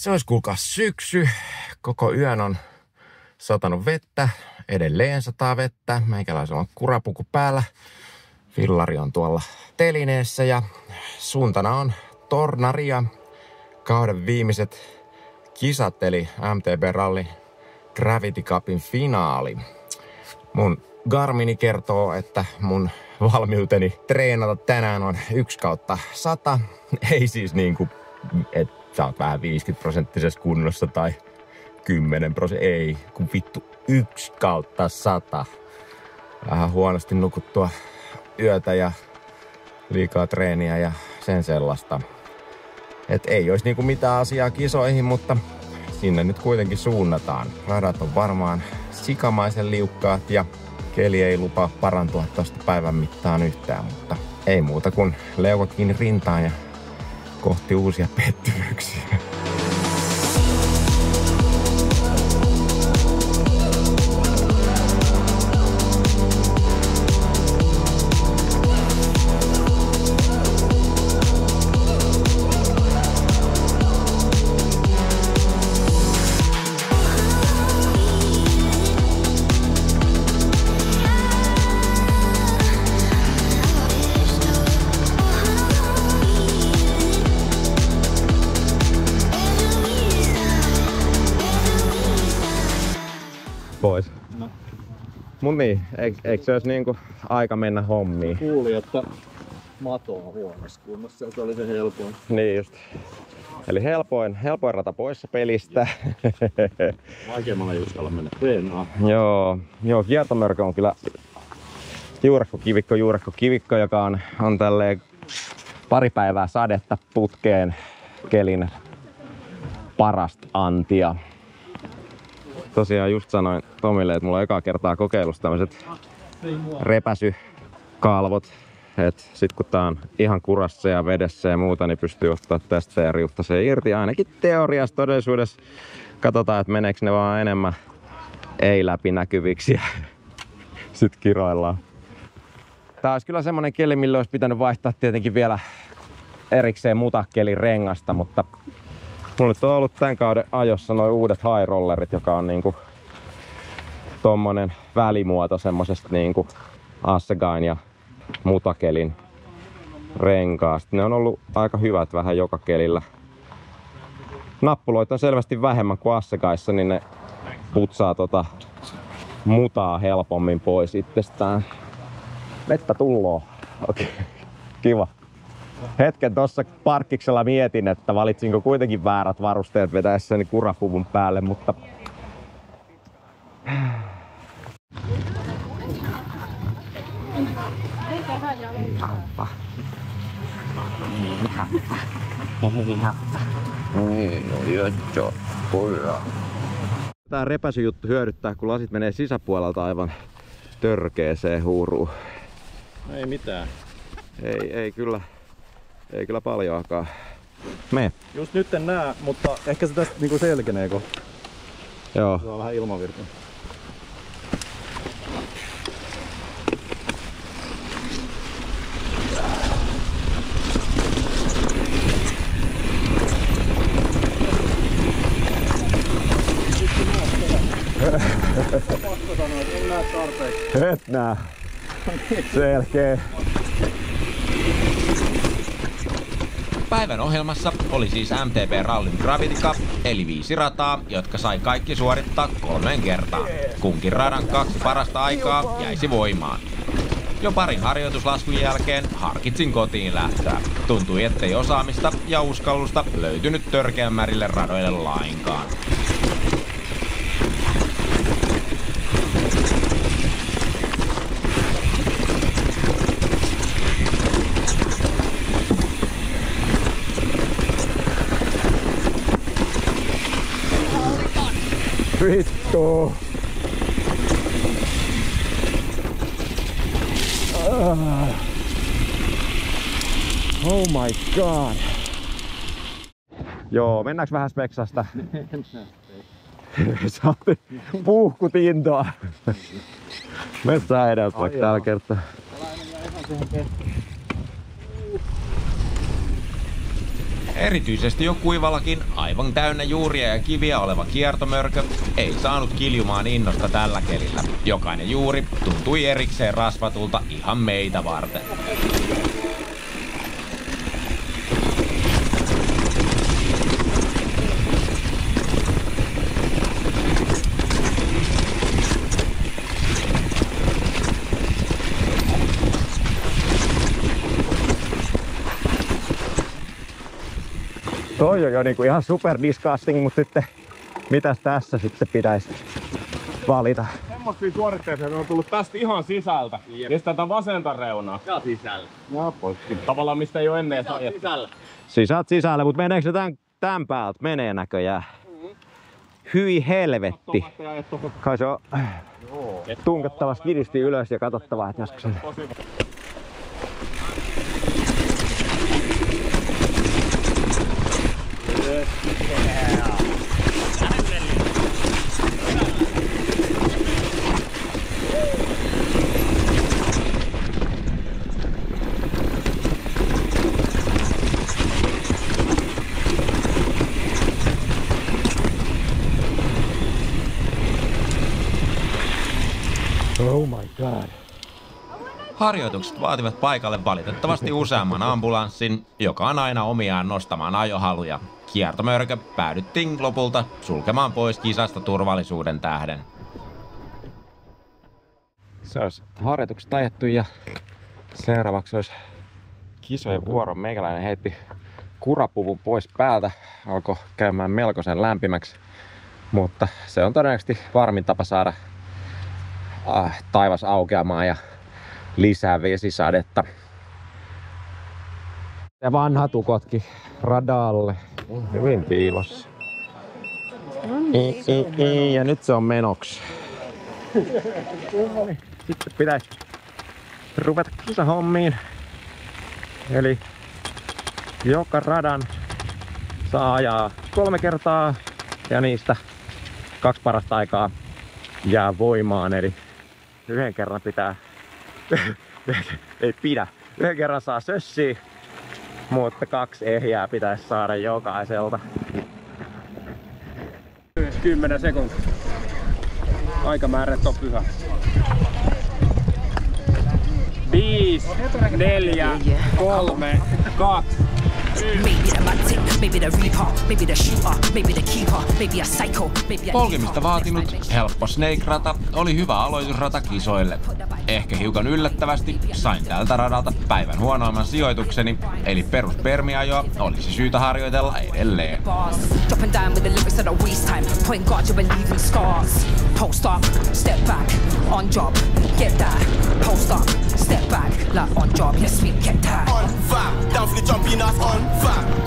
Se olisi kuulkaa syksy. Koko yön on satanut vettä. Edelleen sataa vettä. Meikäläisellä on kurapuku päällä. Fillari on tuolla telineessä ja suuntana on Tornaria. Kauden viimeiset kisat eli MTB Rally Gravity Cupin finaali. Mun Garmini kertoo, että mun valmiuteni treenata tänään on 1/100. Ei siis niinku, että sä oot vähän 50% kunnossa tai 10%. Ei, kun vittu 1/100. Vähän huonosti nukuttua yötä ja liikaa treeniä ja sen sellaista. Et ei olisi niinku mitään asiaa kisoihin, mutta sinne nyt kuitenkin suunnataan. Radat on varmaan sikamaisen liukkaat ja keli ei lupaa parantua tosta päivän mittaan yhtään, mutta ei muuta kuin leuka kiinni rintaan ja kohti uusia pettymyksiä. Pois. No. Mun niin, eikö se olisi niinku aika mennä hommiin? Kuulin, että mato on huonossa kunnossa, se oli se helpoin. Niin just. Eli helpoin rata poissa pelistä. Vaikeammalla ei uskalla mennä treenaan. Joo, kiertomörkö on kyllä juurakko-kivikko, joka on tälleen pari päivää sadetta putkeen kelin parasta antia. Tosiaan just sanoin Tomille, että mulla on ekaa kertaa kokeilussa tämmöiset repäsykalvot. Et sit kun tää on ihan kurassa ja vedessä ja muuta, niin pystyy ottaa tästä ja riuttaa se irti. Ainakin teoriassa, todellisuudessa katsotaan, että meneekö ne vaan enemmän ei-läpinäkyviksi ja sit kiroillaan. Tää olisi kyllä semmonen keli, millä olisi pitänyt vaihtaa tietenkin vielä erikseen mutakelin rengasta, mutta mulla nyt on ollut tän kauden ajossa noin uudet high rollerit, joka on niinku tommonen välimuoto semmosesta niinku Assegain ja mutakelin renkaasta. Ne on ollut aika hyvät vähän joka kelillä. Nappuloita on selvästi vähemmän kuin Assegaissa, niin ne putsaa mutaa helpommin pois itsestään. Vettä tulloo. Okei, kiva. Hetken tossa parkkiksella mietin, että valitsinko kuitenkin väärät varusteet vetäessäni kurapuvun päälle, mutta tää repäsyjuttu hyödyttää, kun lasit menee sisäpuolelta aivan törkeeseen huuruun. Ei mitään. Ei kyllä paljoakaan. Mene. Just nyt en näe, mutta ehkä se tästä niinku selkenee kohta. Joo. Se on vähän ilmavirta. Pakko sanoa, että en näe tarpeeksi. Et nää. Selkeä. Päivän ohjelmassa oli siis MTB Rallyn Gravity Cup, eli 5 rataa, jotka sai kaikki suorittaa 3 kertaa. Kunkin radan 2 parasta aikaa jäisi voimaan. Jo parin harjoituslaskun jälkeen harkitsin kotiin lähtöä. Tuntui, ettei osaamista ja uskallusta löytynyt törkeämmärille radoille lainkaan. Vittu! Oh my god! Joo, mennäänkö vähän speksasta? Saatte puuhkutintoa. Mennään edeltä vaikka tällä kertaa. Erityisesti jo kuivallakin aivan täynnä juuria ja kiviä oleva kiertomörkö ei saanut kiljumaan innosta tällä kelillä. Jokainen juuri tuntui erikseen rasvatulta ihan meitä varten. Toi on jo niinku ihan super disgusting, mutta sitten mitäs tässä sitten pitäisi valita? Semmosia suoritteita on tullut tästä ihan sisältä. Ja tätä vasenta reunaa. Ja sisällä. Ja poikki. Tavallaan mistä ei oo ennen ajettu. Sisällä. Sisältä sisällä, mutta meneekö se tän päältä? Menee näköjään. Hyi helvetti. Kai se on tunkettava skidisti ylös ja katsottava, että joskus se... Oh my god. Harjoitukset vaativat paikalle valitettavasti useamman ambulanssin, joka on aina omiaan nostamaan ajohaluja. Kiertomörkö päädyttiin lopulta sulkemaan pois kisasta turvallisuuden tähden. Se olisi harjoitukset ajettu ja seuraavaksi olisi kisojen vuoro. Meikäläinen heitti kurapuvun pois päältä, alkoi käymään melkoisen lämpimäksi, mutta se on todennäköisesti varmin tapa saada taivas aukeamaan ja lisää vesisadetta. Ja vanha tukotkin radalle. Hyvin piilossa. Ja nyt se on menoksi. Sitten pitäisi ruveta kisahommiin. Eli joka radan saa ajaa 3 kertaa ja niistä 2 parasta aikaa jää voimaan. Eli yhden kerran pitää, ei pidä, yhden kerran saa sössiä, mutta 2 ehjää pitäisi saada jokaiselta. 10 sekuntia. Aikamäärät on pyhä. 5, 4, 3, 2. Polkemista vaatinut helppo Snake-rata oli hyvä aloitusrata kisoille. Ehkä hiukan yllättävästi sain tältä radalta päivän huonoimman sijoitukseni, eli peruspermiajoa olisi syytä harjoitella edelleen.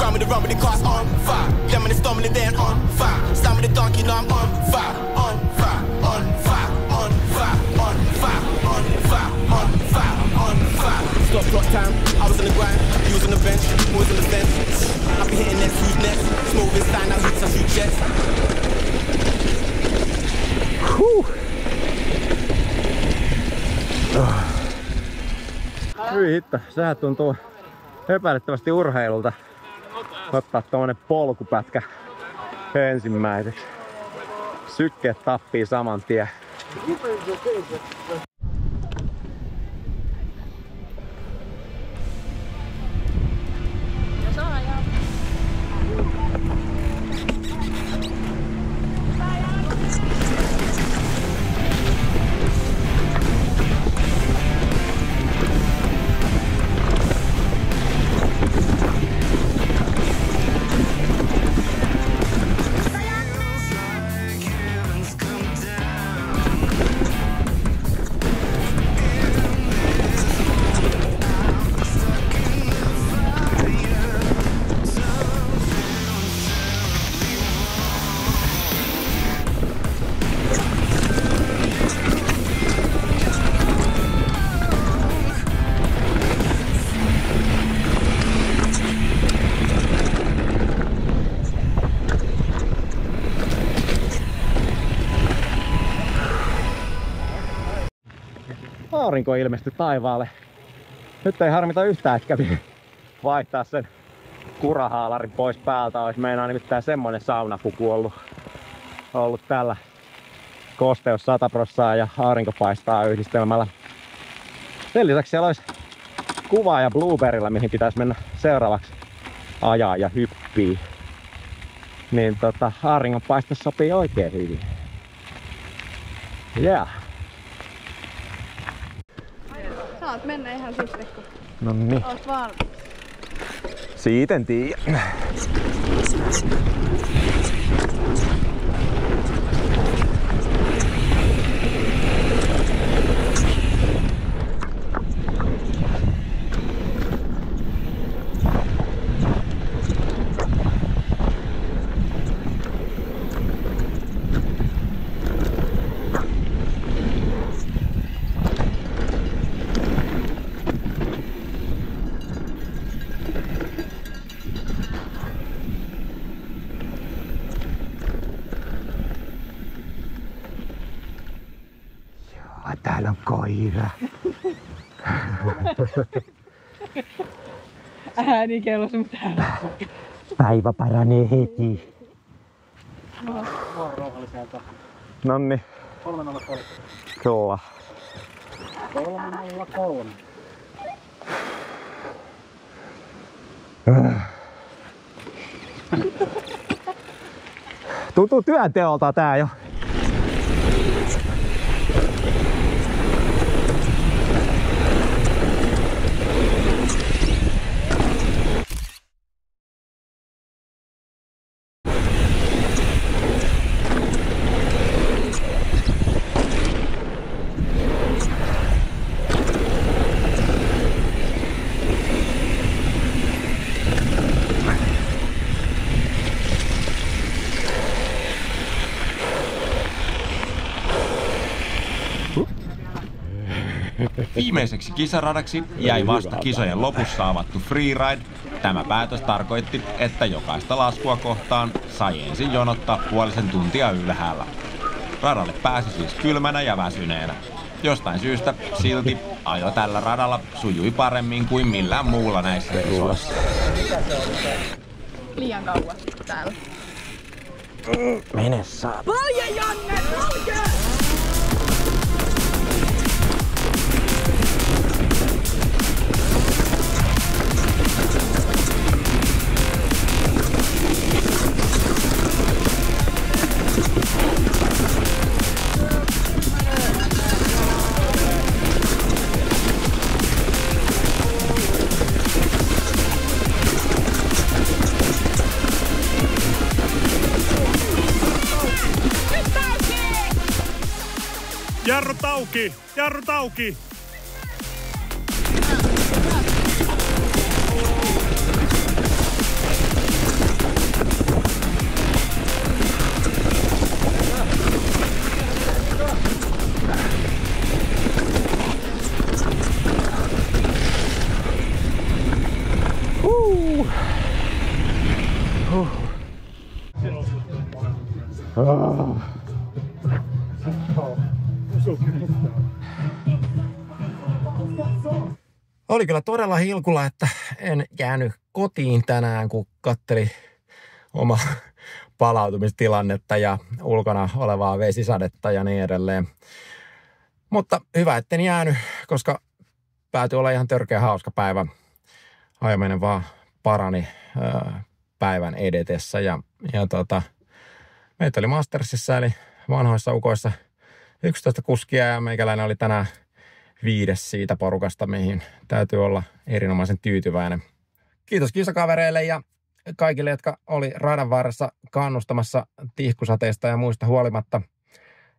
Grind with the run with the cars on fire. Them in the storm and the dan on fire. Stand with the donkey, now I'm on fire. On fire, on fire, on fire, on fire, on fire, on fire, on fire. Stop clock time, I was on the grind. You was on the bench, who was on the fence. I be hitting next, who's next? Smooth and sign, now hits, I shoot jets. Hyi hitto, sehän tuntuu epäilyttävästi urheilulta. Ottaa tommonen polkupätkä ensimmäiseksi. Sykkeet tappii saman tien. Aurinko ilmestyi taivaalle. Nyt ei harmita yhtään, että kävi vaihtaa sen kurahaalarin pois päältä. Olisi meinaa nimittäin semmonen saunapuku ollut tällä kosteus 100% ja aurinko paistaa yhdistelmällä. Sen lisäksi siellä olisi kuva ja Blueberryllä, mihin pitäisi mennä seuraavaksi ajaa ja hyppii. Niin auringonpaiste sopii oikein hyvin. Yeah. Saat mennä ihan sitten, kun Noniin. oot valmis. Siitä en tiedä. Täällä on koira. Äänikello sun täällä. Päivä paranee heti. Nonni. 303. Kyllä. 303. Tuntuu työnteolta tää jo. Viimeiseksi kisaradaksi jäi vasta kisojen lopussa avattu freeride. Tämä päätös tarkoitti, että jokaista laskua kohtaan sai ensin jonottaa puolisen tuntia ylhäällä. Radalle pääsi siis kylmänä ja väsyneenä. Jostain syystä silti ajo tällä radalla sujui paremmin kuin millään muulla näissä kisoissa. Liian kauan täällä. Mene saa. Polje Janne, polje! Jarrut auki! Jarrut auki! Oli kyllä todella hilkulla, että en jäänyt kotiin tänään, kun katselin oma palautumistilannetta ja ulkona olevaa vesisadetta ja niin edelleen. Mutta hyvä, etten jäänyt, koska päätyi olla ihan törkeä hauska päivä. Ajaminen vaan parani päivän edetessä ja meitä oli Mastersissa eli vanhoissa ukoissa 11 kuskia ja meikäläinen oli tänään 5. siitä porukasta, mihin täytyy olla erinomaisen tyytyväinen. Kiitos kisakavereille ja kaikille, jotka oli radan varressa kannustamassa tihkusateista ja muista huolimatta.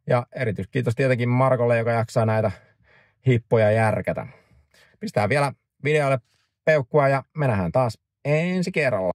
Ja erityiskiitos tietenkin Markolle, joka jaksaa näitä hippoja järkätä. Pistää vielä videolle peukkua ja me nähdään taas ensi kerralla.